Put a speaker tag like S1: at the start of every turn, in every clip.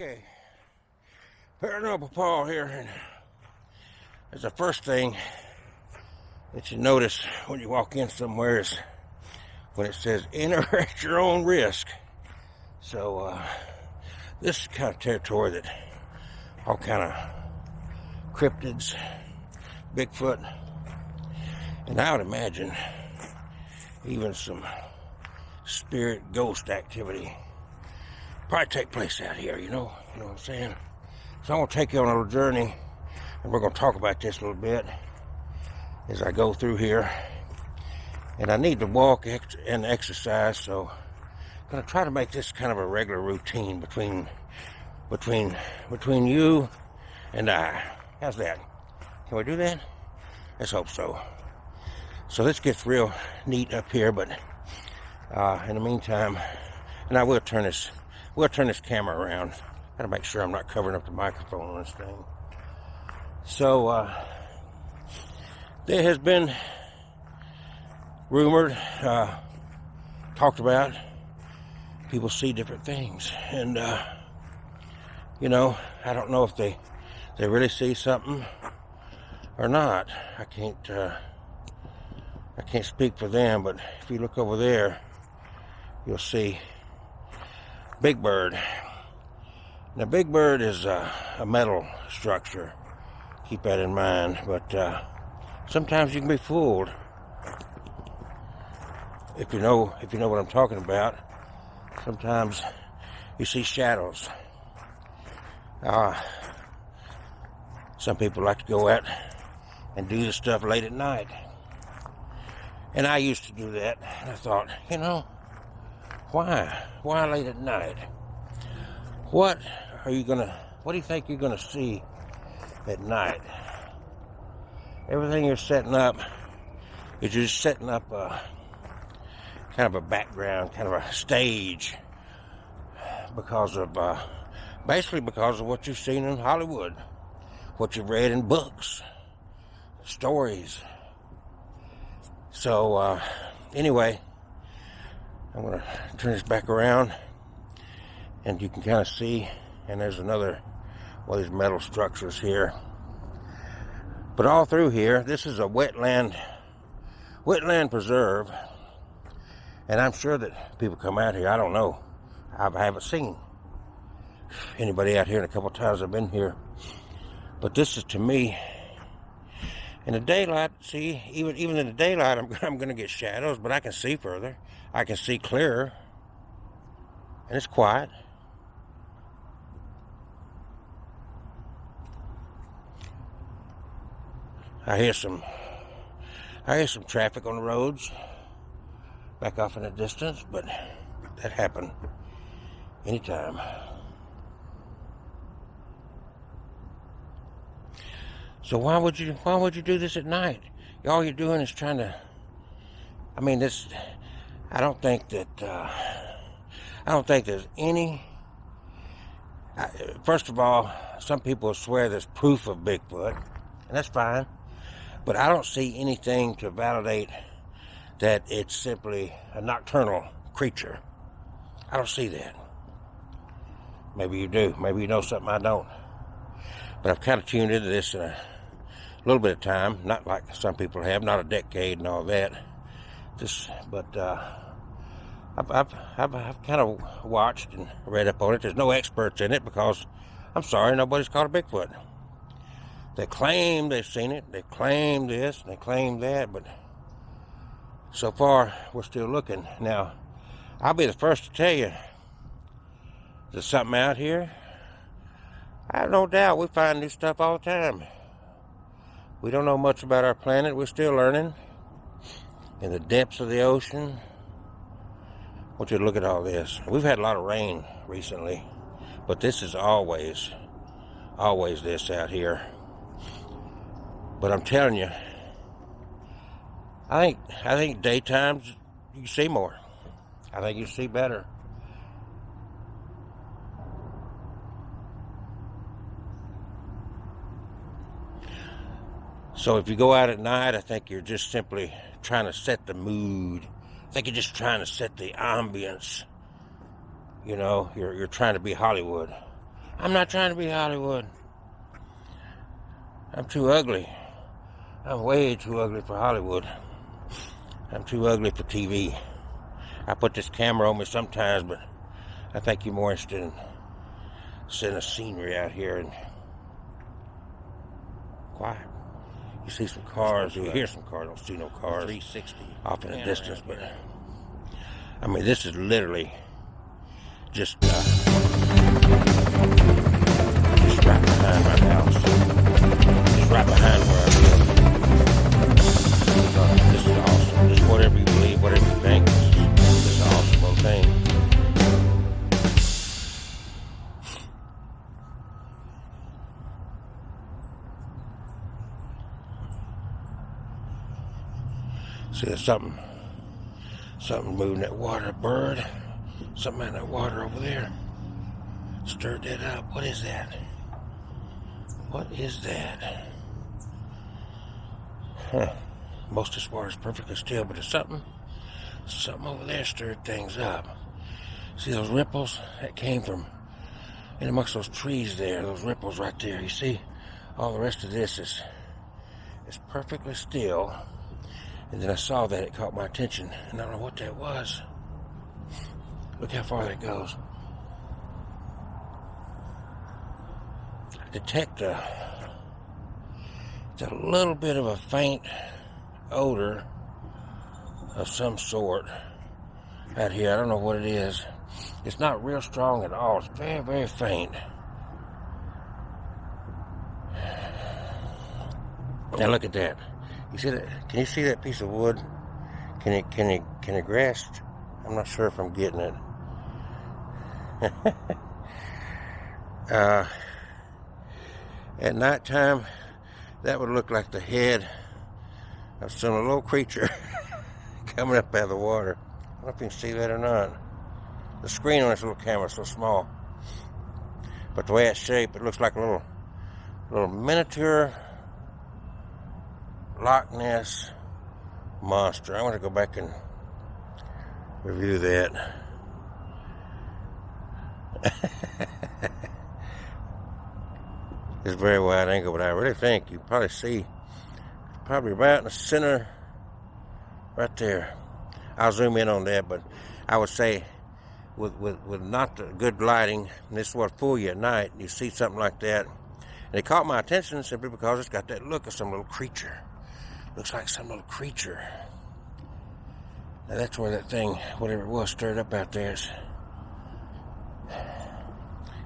S1: Okay, Paranormal Paul here, and that's the first thing that you notice when you walk in somewhere is when it says enter at your own risk. So this is kind of territory that all kind of cryptids, Bigfoot, and I would imagine even some spirit ghost activity probably take place out here, you know what I'm saying? So I'm going to take you on a little journey, and we're going to talk about this a little bit as I go through here. And I need to walk and exercise, so I'm going to try to make this kind of a regular routine between you and I. How's that? Can we do that? Let's hope so. So this gets real neat up here, but in the meantime, and I will turn this camera around. Gotta make sure I'm not covering up the microphone on this thing. So there has been rumored, talked about, people see different things, and you know, I don't know if they really see something or not. I can't speak for them, but if you look over there, you'll see Big Bird. Now, Big Bird is a metal structure. Keep that in mind. But sometimes you can be fooled. If you know what I'm talking about. Sometimes you see shadows. Some people like to go out and do this stuff late at night. And I used to do that. And I thought, why? Why late at night? What do you think you're gonna see at night? Everything you're setting up is just setting up a kind of a background, kind of a stage, basically because of what you've seen in Hollywood, what you've read in books, stories. So anyway, I'm going to turn this back around, and you can kind of see, and there's another one of these metal structures here. But all through here, this is a wetland preserve, and I'm sure that people come out here. I don't know. I haven't seen anybody out here in a couple times I've been here. But this is, to me, in the daylight, see, even in the daylight, I'm going to get shadows, but I can see further. I can see clearer, and it's quiet. I hear some traffic on the roads back off in the distance, but that happened anytime. So why would you do this at night? All you're doing is trying to. I don't think there's any. First of all, some people swear there's proof of Bigfoot, and that's fine. But I don't see anything to validate that it's simply a nocturnal creature. I don't see that. Maybe you do. Maybe you know something I don't. But I've kind of tuned into this in a little bit of time, not like some people have, not a decade and all that. I've kind of watched and read up on it. There's no experts in it because, I'm sorry, nobody's caught a Bigfoot. They claim they've seen it, they claim this, they claim that, but so far we're still looking. Now, I'll be the first to tell you, there's something out here. I have no doubt we find new stuff all the time. We don't know much about our planet. We're still learning. In the depths of the ocean. I want you to look at all this. We've had a lot of rain recently, but this is always this out here. But I'm telling you, I think daytimes you see more. I think you see better. So if you go out at night, I think you're just simply trying to set the mood. I think you're just trying to set the ambience. You know, you're trying to be Hollywood. I'm not trying to be Hollywood. I'm too ugly. I'm way too ugly for Hollywood. I'm too ugly for TV. I put this camera on me sometimes, but I think you're more interested in seeing the scenery out here and quiet. You see some cars, you hear some cars, don't see no cars 360 off in the distance, but I mean, this is literally just right behind my house. Just right behind where I live. This is awesome. This is whatever you believe, whatever you think. This is an awesome little thing. See, there's something moving that water, bird. Something in that water over there. Stirred that up. What is that? What is that? Huh. Most of this water is perfectly still, but there's something over there stirred things up. See those ripples? That came from in amongst those trees there, those ripples right there. You see, all the rest of this is perfectly still. And then I saw that, it caught my attention, and I don't know what that was. Look how far that goes. I detect a little bit of a faint odor of some sort out here. I don't know what it is. It's not real strong at all. It's very, very faint. Now look at that. You see that? Can you see that piece of wood? Can it grasp? I'm not sure if I'm getting it. At nighttime, that would look like the head of some little creature coming up out of the water. I don't know if you can see that or not. The screen on this little camera is so small, but the way it's shaped, it looks like a little miniature Loch Ness monster. I want to go back and review that. It's very wide angle, but I really think you probably see probably right in the center right there. I'll zoom in on that, but I would say with not the good lighting, and this will fool you at night, you see something like that. And it caught my attention simply because it's got that look of some little creature. Looks like some little creature. Now that's where that thing, whatever it was, stirred up out there.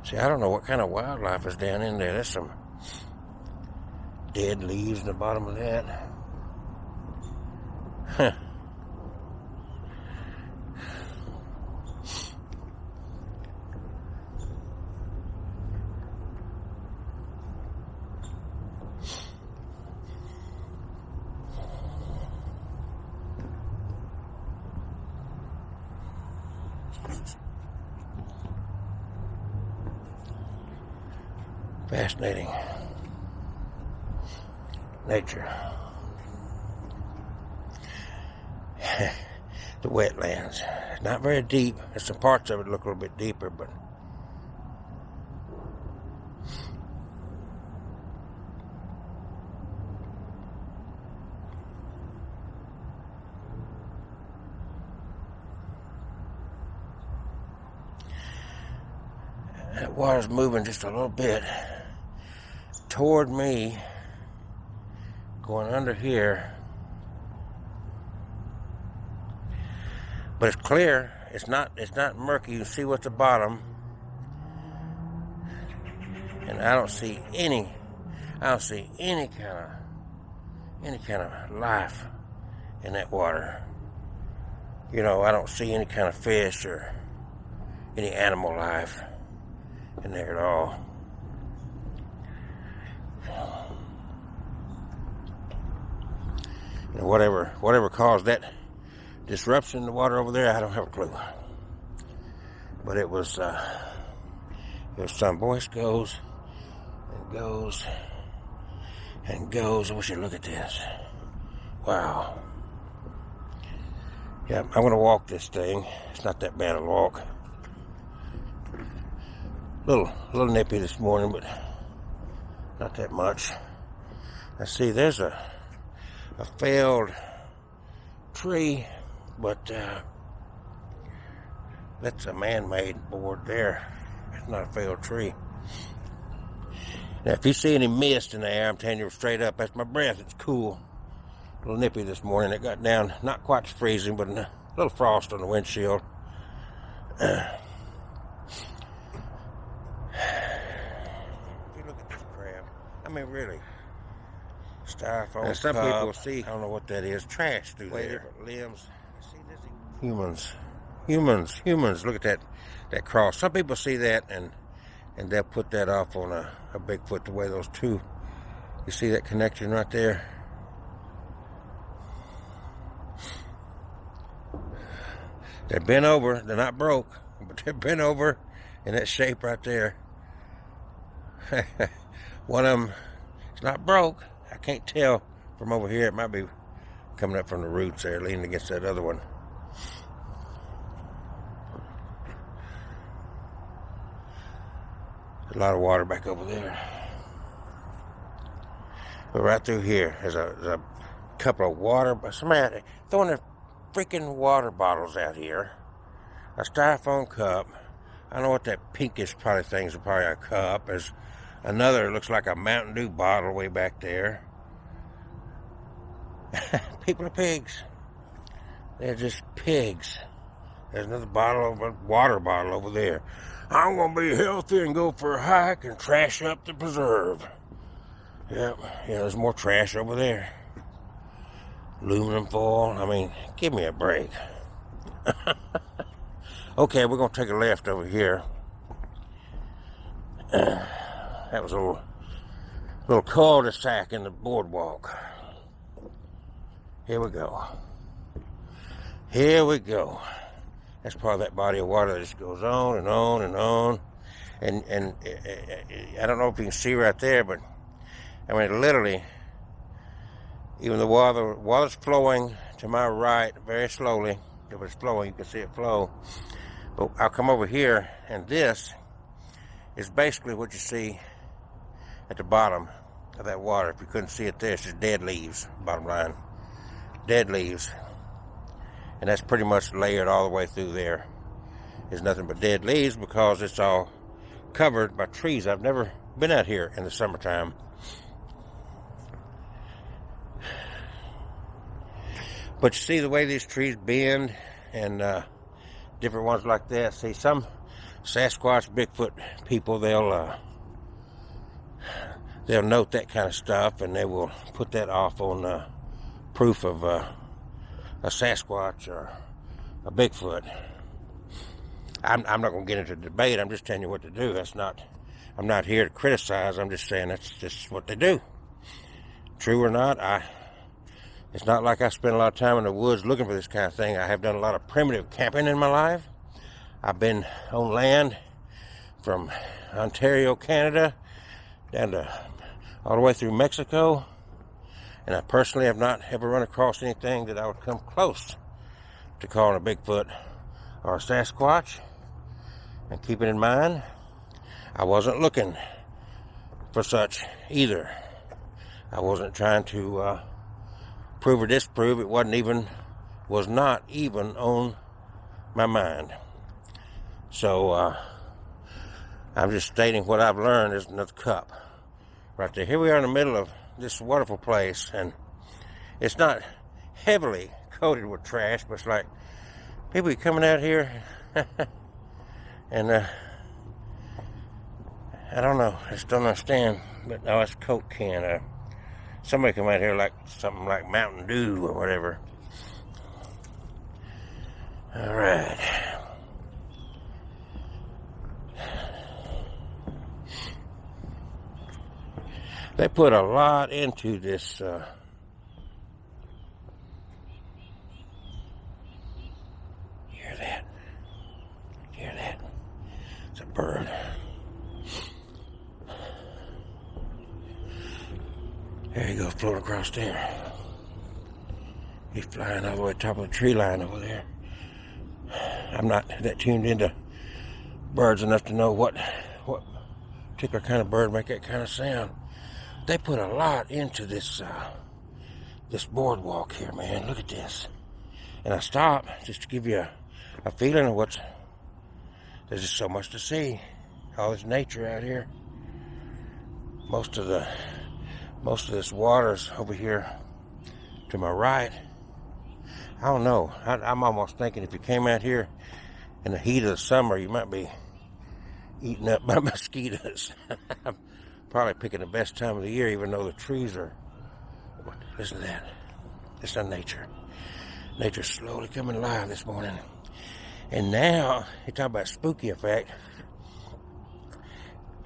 S1: See, I don't know what kind of wildlife is down in there. There's some dead leaves in the bottom of that. Huh. Fascinating. Nature. The wetlands. Not very deep. There's some parts of it look a little bit deeper, but that water's moving just a little bit toward me, going under here, but it's clear. It's not murky. You can see what's the bottom, and I don't see any kind of life in that water. You know, I don't see any kind of fish or any animal life in there at all. You know, whatever caused that disruption in the water over there, I don't have a clue. But it was some voice goes and goes and goes. I wish you'd look at this. Wow. Yeah, I'm gonna walk this thing. It's not that bad a walk. little nippy this morning, but not that much. I see there's a failed tree, but that's a man-made board there. It's not a failed tree. Now, if you see any mist in the air, I'm telling you straight up, that's my breath. It's cool. A little nippy this morning. It got down, not quite freezing, but a little frost on the windshield. If you look at this crap, I mean, really, styrofoam. Now, some people see, I don't know what that is, trash through there. Different limbs. See this? Humans. Look at that cross. Some people see that and they'll put that off on a Bigfoot, the way those two. You see that connection right there? They're bent over. They're not broke, but they're bent over in that shape right there. One of them is not broke. I can't tell from over here. It might be coming up from the roots there, leaning against that other one. A lot of water back over there. But right through here, there's a couple of water. Somebody throwing their freaking water bottles out here. A styrofoam cup. I don't know what that pinkish probably thing's probably a cup. There's another, looks like a Mountain Dew bottle way back there. People are pigs. They're just pigs. There's another water bottle over there. I'm going to be healthy and go for a hike and trash up the preserve. Yep, yeah, there's more trash over there. Aluminum foil. I mean, give me a break. Okay, we're going to take a left over here. That was a little cul-de-sac in the boardwalk. Here we go. Here we go. That's part of that body of water that just goes on and on and on. And I don't know if you can see right there, but I mean, literally, even the water's flowing to my right very slowly. If it's flowing, you can see it flow. But I'll come over here, and this is basically what you see at the bottom of that water. If you couldn't see it there, it's just dead leaves, bottom line. Dead leaves. And that's pretty much layered all the way through there. There's nothing but dead leaves because it's all covered by trees. I've never been out here in the summertime. But you see the way these trees bend and different ones like that. See, some Sasquatch, Bigfoot people, they'll note that kind of stuff and they will put that off on proof of a Sasquatch or a Bigfoot. I'm not going to get into a debate. I'm just telling you what to do. I'm not here to criticize. I'm just saying that's just what they do. True or not, it's not like I spend a lot of time in the woods looking for this kind of thing. I have done a lot of primitive camping in my life. I've been on land from Ontario, Canada, down to all the way through Mexico. And I personally have not ever run across anything that I would come close to calling a Bigfoot or a Sasquatch. And keep it in mind, I wasn't looking for such either. I wasn't trying to prove or disprove. It was not even on my mind. So I'm just stating what I've learned. There's another cup right there. Here we are in the middle of this wonderful place, and it's not heavily coated with trash, but it's like people coming out here and I don't know, I just don't understand. But oh, it's a Coke can. Somebody come out here like something like Mountain Dew or whatever. All right. They put a lot into this. Hear that? Hear that? It's a bird. There you go, float across there. He's flying all the way to the top of the tree line over there. I'm not that tuned into birds enough to know what what particular kind of bird make that kind of sound. They put a lot into this this boardwalk here, man. Look at this. And I stopped just to give you a feeling of what's. There's just so much to see. All this nature out here. Most of this water's over here to my right. I don't know. I'm almost thinking if you came out here in the heat of the summer, you might be eaten up by mosquitoes. I'm probably picking the best time of the year, even though the trees are. Listen to that. Listen to nature. Nature's slowly coming alive this morning. And now, you talk about spooky effect.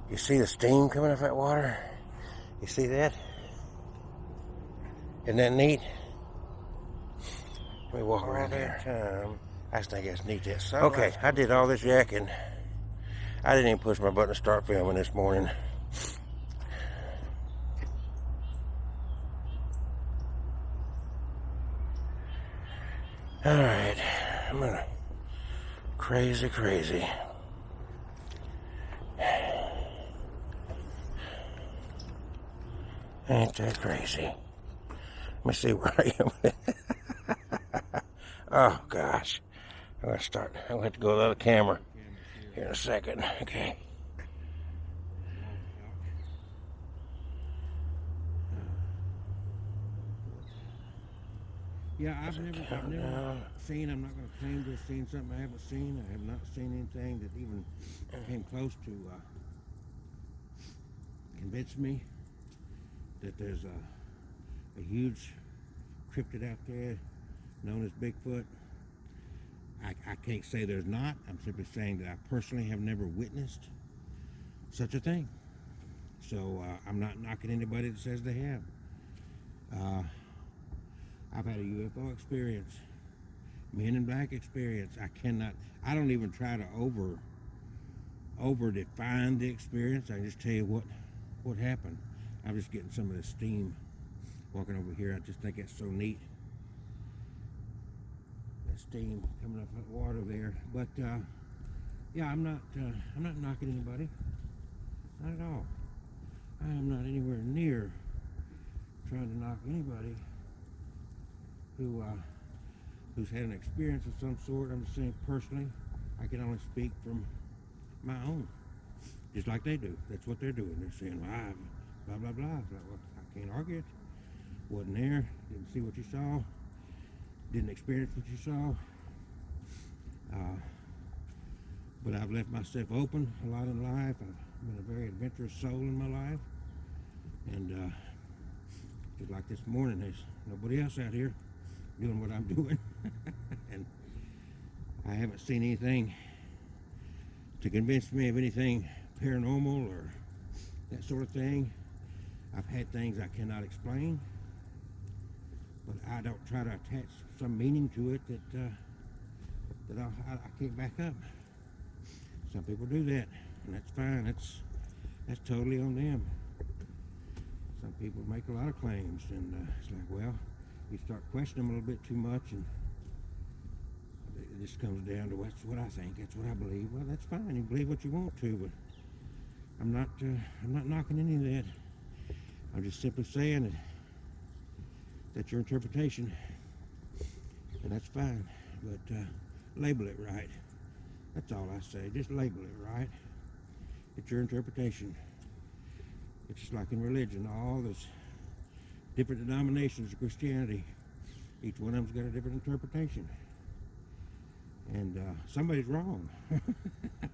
S1: You see the steam coming off that water? You see that? Isn't that neat? Let me walk around here. I just think that's neat. That okay, I did all this yakking. I didn't even push my button to start filming this morning. Alright, I'm gonna crazy. Ain't that crazy? Let me see where I am. Oh gosh. I'm gonna have to go to the other camera here in a second. Okay.
S2: Yeah, I've never seen, I'm not going to claim to have seen something I haven't seen. I have not seen anything that even came close to convince me that there's a huge cryptid out there known as Bigfoot. I can't say there's not. I'm simply saying that I personally have never witnessed such a thing. So I'm not knocking anybody that says they have. I've had a UFO experience, Men in Black experience. I don't even try to over define the experience. I just tell you what happened. I'm just getting some of the steam walking over here. I just think that's so neat. That steam coming off that water there. But yeah, I'm not knocking anybody. Not at all. I am not anywhere near trying to knock anybody who's had an experience of some sort. I'm just saying personally, I can only speak from my own, just like they do. That's what they're doing. They're saying, well, blah blah blah. Well, I can't argue it. Wasn't there. Didn't see what you saw. Didn't experience what you saw. But I've left myself open a lot in life. I've been a very adventurous soul in my life, and just like this morning, there's nobody else out here doing what I'm doing. And I haven't seen anything to convince me of anything paranormal or that sort of thing. I've had things I cannot explain, but I don't try to attach some meaning to it that I can't back up. Some people do that, and that's fine. That's totally on them. Some people make a lot of claims, and it's like, well, you start questioning them a little bit too much, and it just comes down to that's what I think, that's what I believe. Well, that's fine. You believe what you want to, but I'm not knocking any of that. I'm just simply saying that's your interpretation, and that's fine. But label it right. That's all I say. Just label it right. It's your interpretation. It's just like in religion. All those different denominations of Christianity, each one of them's got a different interpretation. And somebody's wrong. A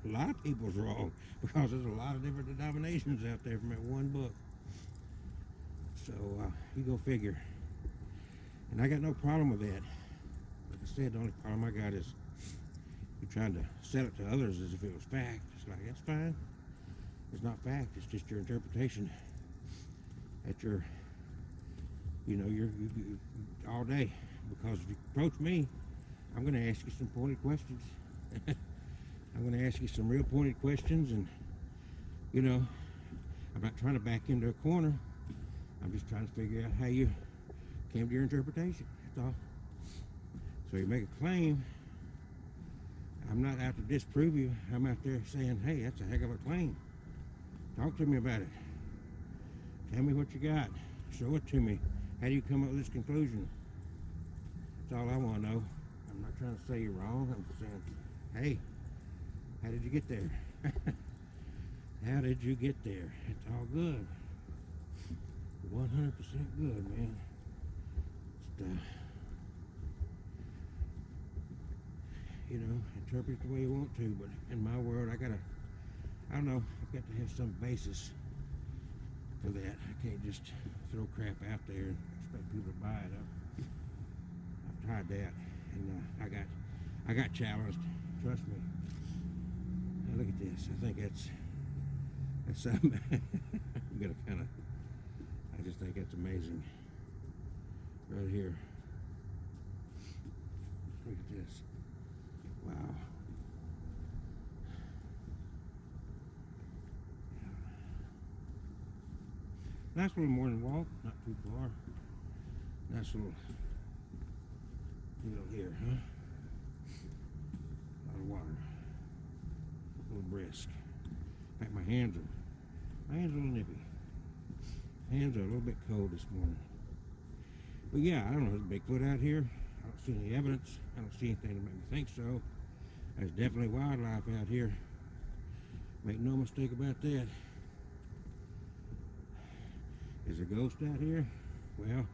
S2: lot of people's wrong, because there's a lot of different denominations out there from that one book. So you go figure. And I got no problem with that. Like I said, the only problem I got is you're trying to sell it to others as if it was fact. It's like, that's fine. It's not fact. It's just your interpretation. At your, you're all day. Because if you approach me, I'm going to ask you some pointed questions. I'm going to ask you some real pointed questions, and I'm not trying to back into a corner. I'm just trying to figure out how you came to your interpretation. That's all. So you make a claim. I'm not out to disprove you. I'm out there saying, hey, that's a heck of a claim. Talk to me about it. Tell me what you got. Show it to me. How do you come up with this conclusion? That's all I want to know. I'm not trying to say you're wrong. I'm just saying, hey, how did you get there? How did you get there? It's all good. 100% good, man. Just, interpret it the way you want to, but in my world, I don't know, I've got to have some basis for that. I can't just throw crap out there and expect people to buy it. I've tried that, and I got challenged. Trust me. Now look at this. I think that's something. I'm gonna I just think that's amazing. Right here. Look at this. Wow. Nice little morning walk, not too far. Nice little deal here, huh? A lot of water. A little brisk. In fact, my hands are a little nippy. Hands are a little bit cold this morning. But yeah, I don't know, there's Bigfoot out here. I don't see any evidence. I don't see anything to make me think so. There's definitely wildlife out here. Make no mistake about that. Is a ghost out here? Well,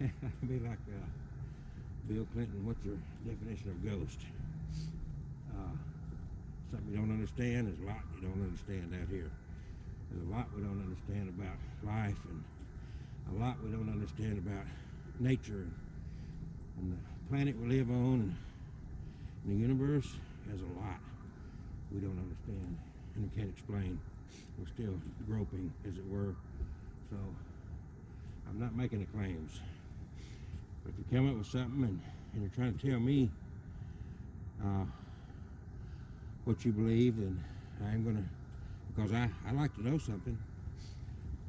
S2: I'd be like Bill Clinton. What's your definition of ghost? Something you don't understand. There's a lot you don't understand out here. There's a lot we don't understand about life, and a lot we don't understand about nature and the planet we live on, and the universe. There's a lot we don't understand and we can't explain. We're still groping, as it were. So I'm not making the claims. But if you come up with something and you're trying to tell me what you believe, then I'm gonna, because I like to know something,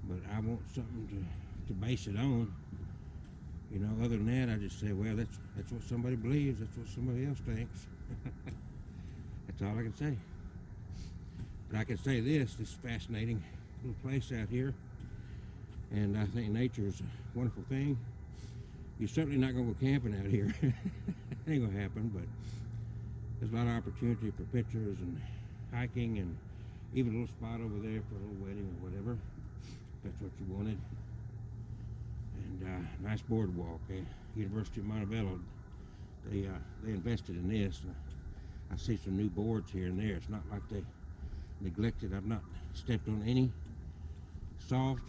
S2: but I want something to base it on. Other than that, I just say, well, that's what somebody believes, that's what somebody else thinks. That's all I can say. But I can say this is a fascinating little place out here, and I think nature is a wonderful thing. You're certainly not going to go camping out here. It ain't going to happen, but there's a lot of opportunity for pictures and hiking, and even a little spot over there for a little wedding or whatever, if that's what you wanted. And nice boardwalk. University of Montebello, they invested in this. I see some new boards here and there. It's not like they neglected. I've not stepped on any soft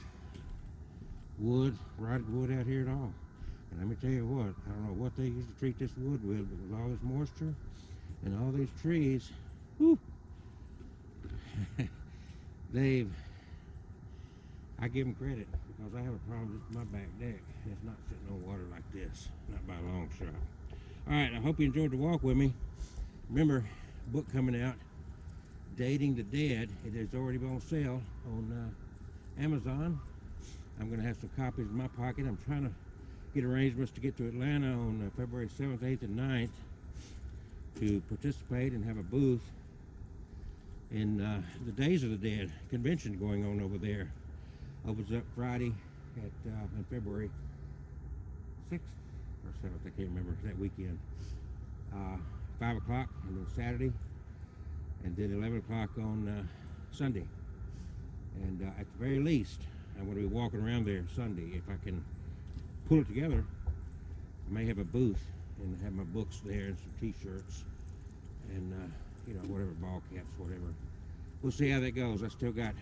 S2: wood, rotted wood out here at all. And let me tell you what, I don't know what they used to treat this wood with, but with all this moisture and all these trees, whew, I give them credit, because I have a problem with my back deck. It's not sitting on water like this, not by a long shot. All right, I hope you enjoyed the walk with me. Remember, book coming out, Dating the Dead. It is already on sale on Amazon. I'm going to have some copies in my pocket. I'm trying to get arrangements to get to Atlanta on February 7th, 8th, and 9th to participate and have a booth in the Days of the Dead convention going on over there. Opens up Friday on February 6th or 7th, I can't remember, that weekend. 5 o'clock and then Saturday, and then 11 o'clock on Sunday. And at the very least, I'm going to be walking around there Sunday. If I can pull it together, I may have a booth and have my books there and some t-shirts and whatever, ball caps, whatever. We'll see how that goes. I still got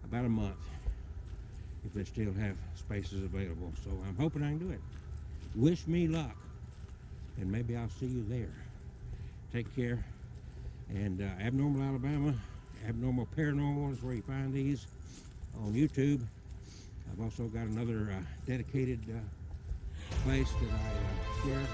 S2: about a month if they still have spaces available. So I'm hoping I can do it. Wish me luck, and maybe I'll see you there. Take care. And Abnormal Alabama, Abnormal Paranormal is where you find these on YouTube. I've also got another dedicated place that I share.